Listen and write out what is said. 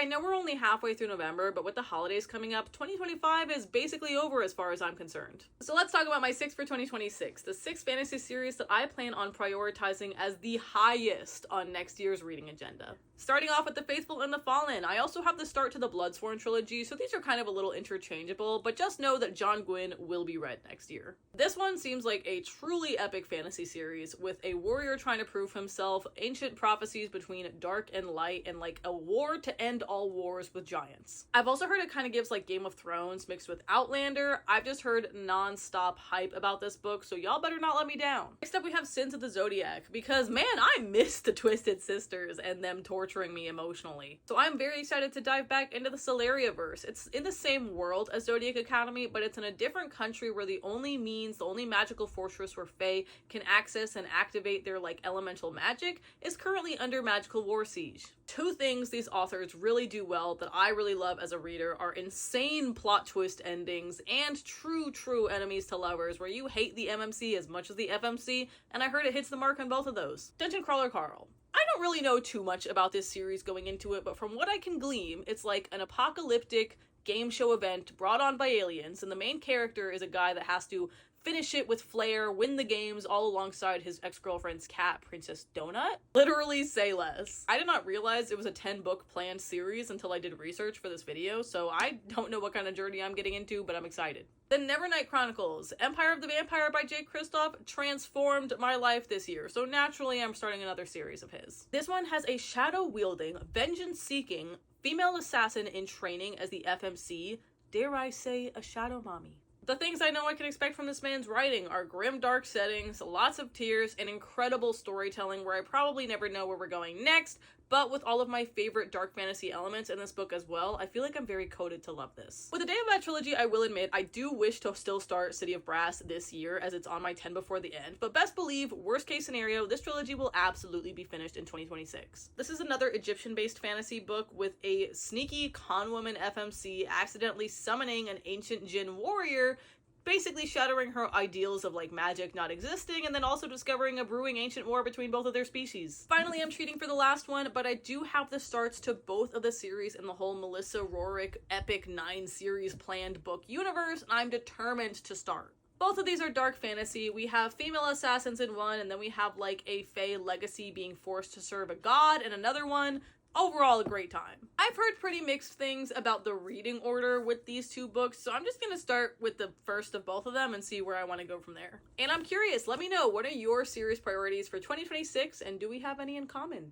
I know we're only halfway through November, but with the holidays coming up, 2025 is basically over as far as I'm concerned. So let's talk about my 6 for 2026, the 6 fantasy series that I plan on prioritizing as the highest on next year's reading agenda. Starting off with The Faithful and the Fallen, I also have the start to the Bloodsworn trilogy, so these are kind of a little interchangeable, but just know that John Gwyn will be read next year. This one seems like a truly epic fantasy series, with a warrior trying to prove himself, ancient prophecies between dark and light, and like a war to end all wars with giants. I've also heard it kind of gives like Game of Thrones mixed with Outlander. I've just heard non-stop hype about this book, so y'all better not let me down. Next up we have Sins of the Zodiac, because man, I miss the Twisted Sisters and them torturing me emotionally. So I'm very excited to dive back into the Solariaverse. It's in the same world as Zodiac Academy, but it's in a different country where the only magical fortress where Fae can access and activate their like elemental magic is currently under magical war siege. Two things these authors really do well that I really love as a reader are insane plot twist endings and true enemies to lovers where you hate the MMC as much as the FMC, and I heard it hits the mark on both of those. Dungeon Crawler Carl. I don't really know too much about this series going into it, but from what I can glean, it's like an apocalyptic game show event brought on by aliens, and the main character is a guy that has to finish it with flair, win the games all alongside his ex-girlfriend's cat, Princess Donut. Literally say less. I did not realize it was a 10-book planned series until I did research for this video, so I don't know what kind of journey I'm getting into, but I'm excited. The Nevernight Chronicles, Empire of the Vampire by Jay Kristoff, transformed my life this year, so naturally I'm starting another series of his. This one has a shadow-wielding, vengeance-seeking female assassin in training as the FMC, dare I say a shadow mommy. The things I know I can expect from this man's writing are grim, dark settings, lots of tears, and incredible storytelling where I probably never know where we're going next, but with all of my favorite dark fantasy elements in this book as well, I feel like I'm very coded to love this. With the Daevabad trilogy, I will admit, I do wish to still start City of Brass this year as it's on my 10 before the end, but best believe, worst case scenario, this trilogy will absolutely be finished in 2026. This is another Egyptian-based fantasy book with a sneaky con woman FMC accidentally summoning an ancient Jinn warrior, basically shattering her ideals of like magic not existing, and then also discovering a brewing ancient war between both of their species. Finally, I'm cheating for the last one, but I do have the starts to both of the series in the whole Melissa Rorick epic 9 series planned book universe, and I'm determined to start. Both of these are dark fantasy. We have female assassins in one, and then we have like a Fae legacy being forced to serve a god in another one. Overall, a great time. I've heard pretty mixed things about the reading order with these two books, so I'm just gonna start with the first of both of them and see where I want to go from there. And I'm curious, let me know, what are your series priorities for 2026, and do we have any in common?